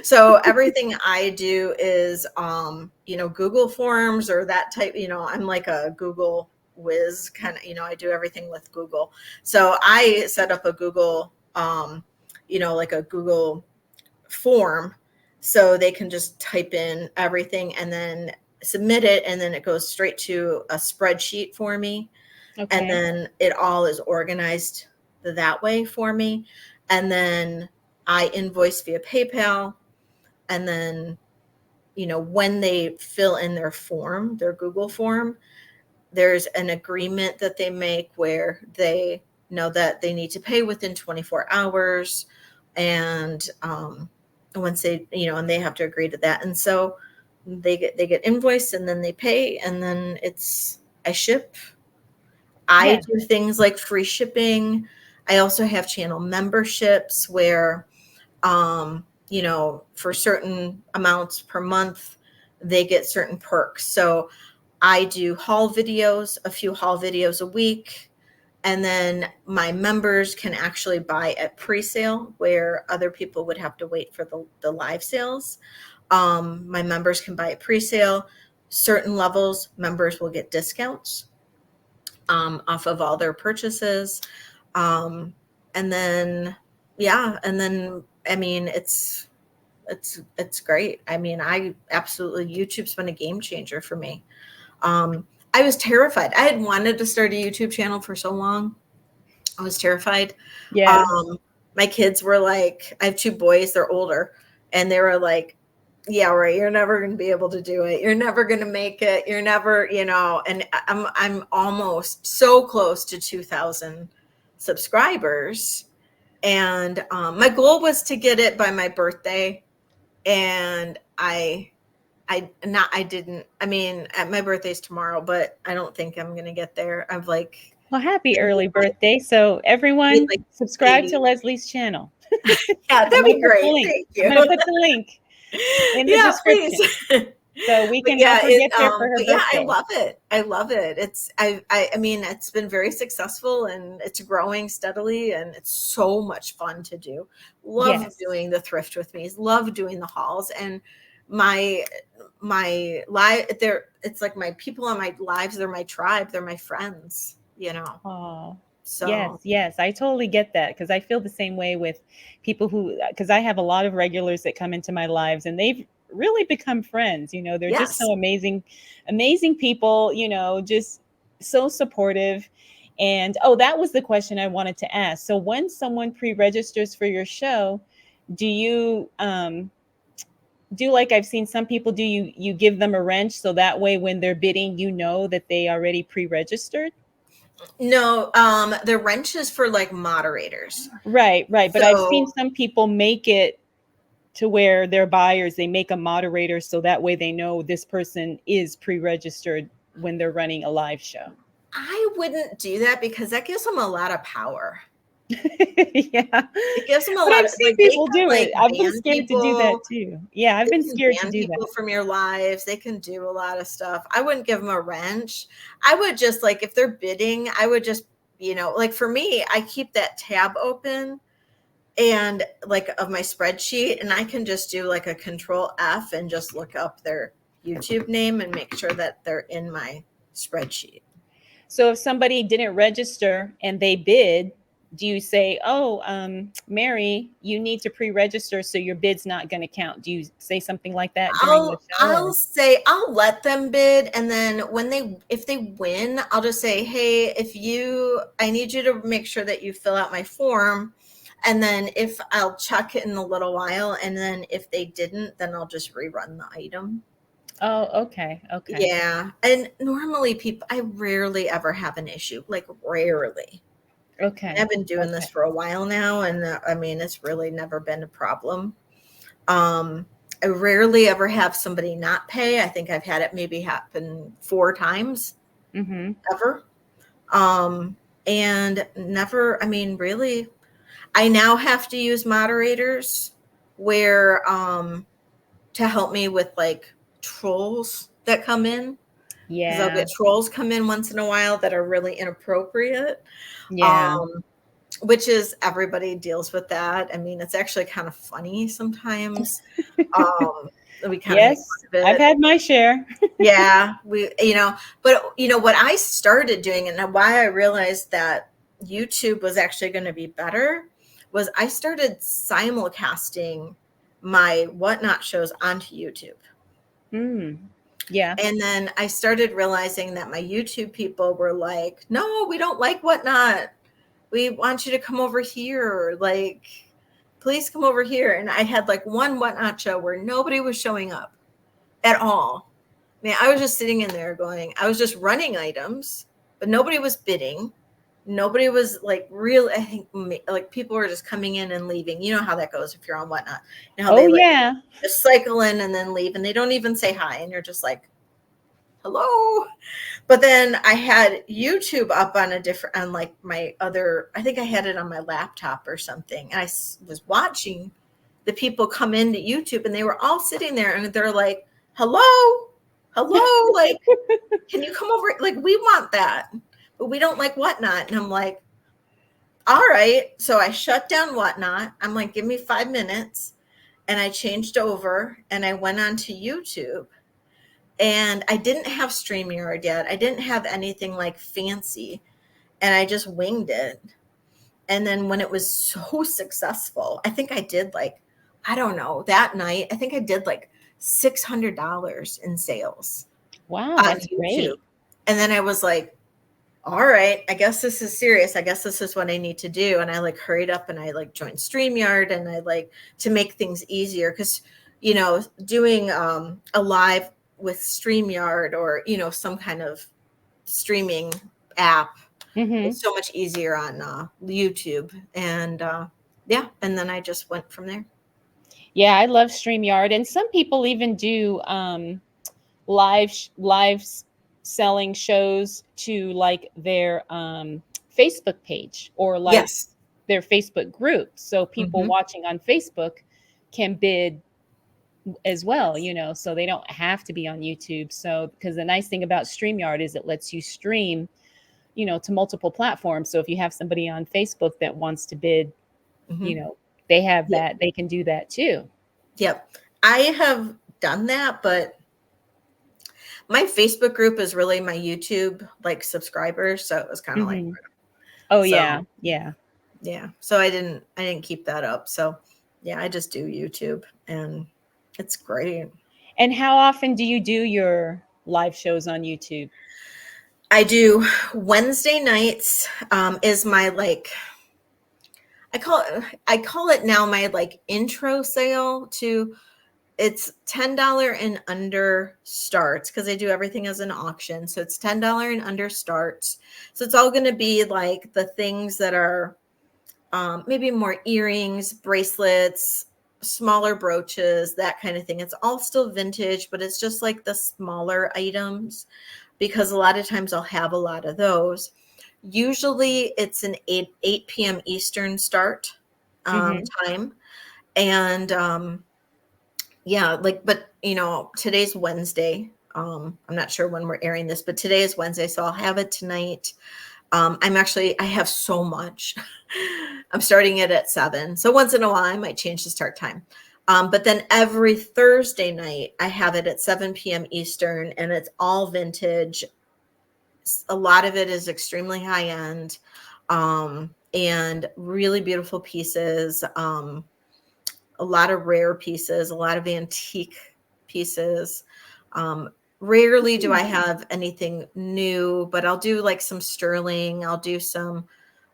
So everything I do is Google Forms or that type, I'm like a Google whiz kind of, I do everything with Google. So I set up a Google like a Google form, so they can just type in everything and then submit it, and then it goes straight to a spreadsheet for me, and Okay. then it all is organized that way for me. And then I invoice via PayPal. And then, when they fill in their form, their Google form, there's an agreement that they make where they know that they need to pay within 24 hours. And once they, and they have to agree to that. And so they get invoiced, and then they pay, and then I ship. I Yeah. do things like free shipping. I also have channel memberships where, for certain amounts per month, they get certain perks. So I do haul videos, a few haul videos a week. And then my members can actually buy at pre-sale, where other people would have to wait for the live sales. My members can buy at pre-sale. Certain levels, members will get discounts off of all their purchases. Um, and then, yeah, and then, I mean, it's great. I mean, I absolutely, YouTube's been a game changer for me. I was terrified. I had wanted to start a YouTube channel for so long. I was terrified. Yeah. Um, my kids were like, I have 2 boys, they're older, and they were like, yeah, right, you're never going to be able to do it. You're never going to make it. You're never, and I'm almost so close to 2,000 subscribers. And my goal was to get it by my birthday. And I didn't, I mean, at my birthday's tomorrow, but I don't think I'm going to get there. I'm like, Well, happy I need early like, birthday. So I need everyone like subscribe to 80. Leslie's channel. Yeah, I'm that'd gonna be put the great. link. Thank I'm you. gonna put the link in the Yeah, please. description so we But can yeah, help her get there for her but yeah, I birthday. love it. I love it. I mean, it's been very successful, and it's growing steadily, and it's so much fun to do. Love Yes. doing the thrift with me. Love doing the hauls, and my live there. It's like my people on my lives. They're my tribe. They're my friends. Oh, yes, So yes. I totally get that because I feel the same way with people who, because I have a lot of regulars that come into my lives and they've really become friends. They're just yes. so amazing, amazing people, just so supportive. And oh, that was the question I wanted to ask. So when someone pre-registers for your show, do you do like I've seen some people do, you give them a wrench so that way when they're bidding, that they already pre-registered? No, the wrench is for like moderators. Right, right. But I've seen So some people make it to where their buyers, they make a moderator so that way they know this person is pre-registered when they're running a live show. I wouldn't do that because that gives them a lot of power. Yeah. It gives them a But lot I've of, seen like, they people can, do like, it. I've been ban scared to do that people. too. Yeah, I've They been can scared to ban do people that. from your lives. They can do a lot of stuff. I wouldn't give them a wrench. I would just, like, if they're bidding, I would just, like, for me, I keep that tab open and, like, of my spreadsheet, and I can just do like a control F and just look up their YouTube name and make sure that they're in my spreadsheet. So if somebody didn't register and they bid, do you say, "Oh, Mary, you need to pre-register, so your bid's not going to count"? Do you say something like that during the show? I'll Or say I'll let them bid, and then if they win, I'll just say, "Hey, I need you to make sure that you fill out my form." And then if I'll check it in a little while, and then if they didn't, then I'll just rerun the item. oh, okay, okay, Yeah. And normally I rarely ever have an issue, like rarely. okay, I've been doing this okay. for a while now, and I mean, it's really never been a problem. Um, I rarely ever have somebody not pay. I think I've had it maybe happen 4 times Mm-hmm. ever. And never, I mean, really, I now have to use moderators where to help me with like trolls that come in, because I'll Yeah, get trolls come in once in a while that are really inappropriate. yeah. Um, which is, everybody deals with that. I mean, it's actually kind of funny sometimes. Um, we kind of make Yes, fun of I've it. had my share. Yeah, but what I started doing, and why I realized that YouTube was actually going to be better, was I started simulcasting my whatnot shows onto YouTube. Mm, yeah. And then I started realizing that my YouTube people were like, "No, we don't like whatnot. We want you to come over here. Like, please come over here." And I had like one whatnot show where nobody was showing up at all. I mean, I was just sitting in there I was just running items, but nobody was bidding. Nobody was like real. I think like people were just coming in and leaving. You know how that goes if you're on whatnot. You know how Oh, they like yeah. just cycle in and then leave, and they don't even say hi. And you're just like, hello. But then I had YouTube up on on like my other, I think I had it on my laptop or something. And I was watching the people come into YouTube, and they were all sitting there and they're like, hello, hello. Like, can you come over? Like, we want that, but we don't like whatnot. And I'm like, all right. So I shut down whatnot. I'm like, give me 5 minutes. And I changed over and I went onto YouTube, and I didn't have StreamYard yet. I didn't have anything like fancy, and I just winged it. And then when it was so successful, I think I did like, I don't know, that night, I think I did like $600 in sales Wow, on that's YouTube. great. And then I was like, all right, I guess this is serious. I guess this is what I need to do. And I like hurried up and I like joined StreamYard, and I like to make things easier, because, doing a live with StreamYard, or, some kind of streaming app, Hmm. is so much easier on YouTube. And yeah, and then I just went from there. Yeah, I love StreamYard, and some people even do selling shows to like their Facebook page or like Yes. their Facebook group. So people Hmm. watching on Facebook can bid as well, so they don't have to be on YouTube. So, because the nice thing about StreamYard is it lets you stream, to multiple platforms. So if you have somebody on Facebook that wants to bid, you Hmm. know, they have that, they can do that too. Yep. I have done that, but my Facebook group is really my YouTube like subscribers, so it was kind of like, Hmm. Oh, yeah. so Yeah. yeah. So I didn't keep that up. So yeah, I just do YouTube, and it's great. And how often do you do your live shows on YouTube? I do Wednesday nights, is my like, I call it now my like intro sale to, it's $10 and under starts, because I do everything as an auction. So it's $10 and under starts. So it's all going to be like the things that are maybe more earrings, bracelets, smaller brooches, that kind of thing. It's all still vintage, but it's just like the smaller items. because a lot of times I'll have a lot of those. Usually it's an 8 p.m. Eastern start Hmm. time. And yeah, like, but today's Wednesday. I'm not sure when we're airing this, but today is Wednesday, so I'll have it tonight. I have so much. I'm starting it at 7. So once in a while I might change the start time. But then every Thursday night I have it at 7 p.m. Eastern, and it's all vintage. A lot of it is extremely high end, and really beautiful pieces. A lot of rare pieces, a lot of antique pieces. Um, Rarely do I have anything new, but I'll do like some sterling. I'll do some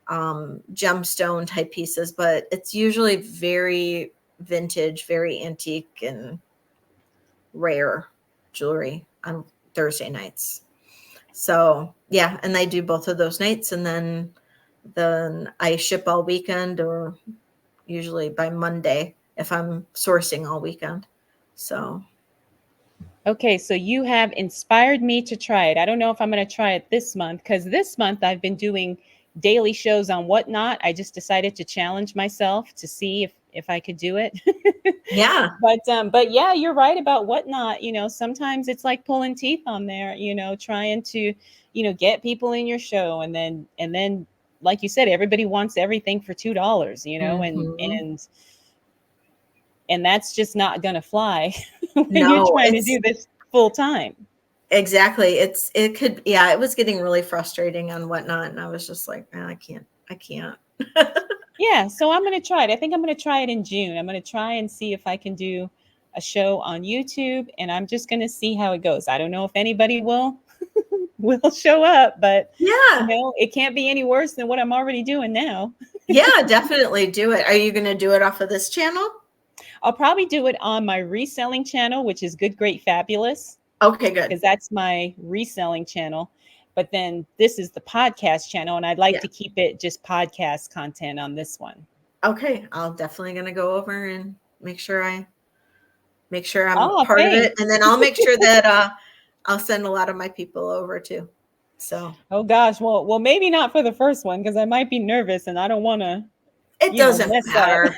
gemstone type pieces, but it's usually very vintage, very antique, and rare jewelry on Thursday nights. So yeah, and I do both of those nights, and then I ship all weekend, or usually by Monday if I'm sourcing all weekend. So Okay, so you have inspired me to try it. I don't know if I'm going to try it this month, because this month I've been doing daily shows on Whatnot. I just decided to challenge myself to see if I could do it. yeah, But yeah, you're right about Whatnot. Sometimes it's like pulling teeth on there. Trying to get people in your show, and then like you said, everybody wants everything for $2. hmm And that's just not going to fly when you're no, trying to it's do this full time. exactly. It could, yeah, it was getting really frustrating on Whatnot, and I was just like, I can't. Yeah, so I'm going to try it. I think I'm going to try it in June. I'm going to try and see if I can do a show on YouTube, and I'm just going to see how it goes. I don't know if anybody will show up, but Yeah, it can't be any worse than what I'm already doing now. yeah, definitely do it. Are you going to do it off of this channel? I'll probably do it on my reselling channel, which is Good Great Fabulous, Okay, good. because that's my reselling channel. But then this is the podcast channel, and I'd like Yeah. to keep it just podcast content on this one. Okay, I'll definitely going to go over and make sure I'm Oh, part of it, thanks. and then I'll make sure that I'll send a lot of my people over too. So Oh gosh, well, maybe not for the first one, because I might be nervous and I don't want to, it doesn't mess up. matter.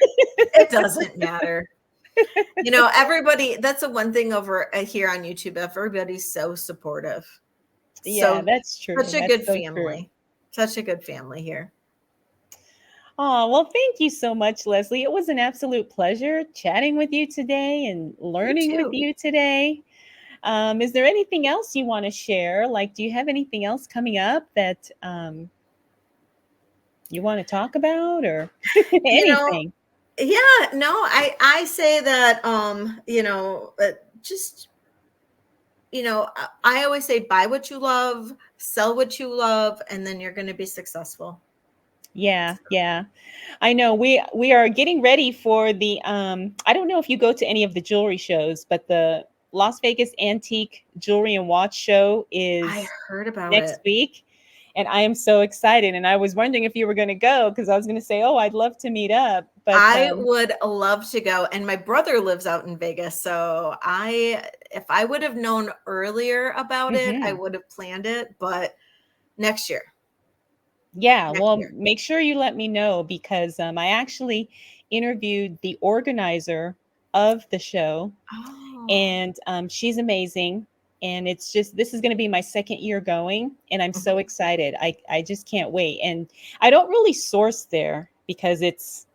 It doesn't matter. Everybody, that's the one thing over here on YouTube. Everybody's so supportive. Yeah, So that's such true. a That's good so true. family. Such a good family here. Oh, well, thank you so much, Leslie. It was an absolute pleasure chatting with you today and You learning with too. you today. Is there anything else you want to share? Like, do you have anything else coming up that you want to talk about, or You know, anything? yeah, no, I say that just I always say buy what you love, sell what you love, and then you're going to be successful. Yeah, yeah. I know we are getting ready for the I don't know if you go to any of the jewelry shows, but the Las Vegas Antique Jewelry and Watch Show I is heard about next it. week, and I am so excited, and I was wondering if you were going to go, because I was going to say, "Oh, I'd love to meet up." But I would love to go, and my brother lives out in Vegas, so if I would have known earlier about it, I mhm. would have planned it, but next year. Yeah, Next well, year. make sure you let me know, because I actually interviewed the organizer of the show, Oh. and she's amazing. And it's just, this is going to be my second year going, and I'm so Mhm. excited. I just can't wait. And I don't really source there because it's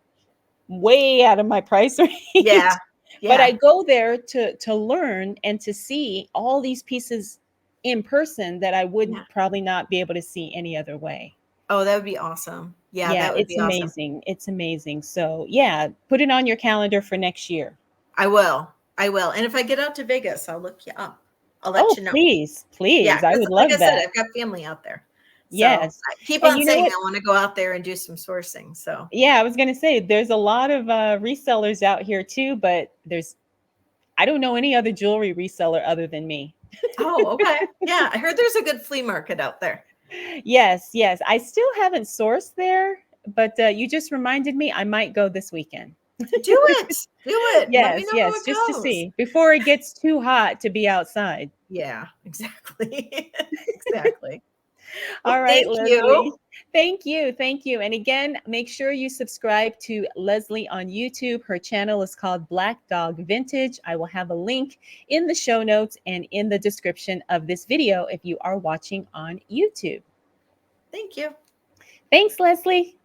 way out of my price Yeah. range, but I Yeah. go there to learn and to see all these pieces in person that I would Yeah. probably not be able to see any other way. Oh, that would be awesome. Yeah, Yeah, that would it's be awesome. amazing. It's amazing. So, yeah, put it on your calendar for next year. I will. I will. And if I get out to Vegas, I'll look you up. I'll let Oh, you know. please, Yeah, please. I because would like I love said, that. I've got family out there. So Yes. I keep And on you know saying what? I want to go out there and do some sourcing. So, Yeah, I was going to say there's a lot of resellers out here too, but I don't know any other jewelry reseller other than me. oh, okay. Yeah, I heard there's a good flea market out there. Yes, yes. I still haven't sourced there, but you just reminded me I might go this weekend. Do it. Do it. Let me Yes, know how yes, it just to goes. see before it gets too hot to be outside. Yeah, exactly. Exactly. Well, All right, thank you. Leslie. Thank you. Thank you. And again, make sure you subscribe to Leslie on YouTube. Her channel is called Black Dog Vintage. I will have a link in the show notes and in the description of this video if you are watching on YouTube. Thank you. Thanks, Leslie.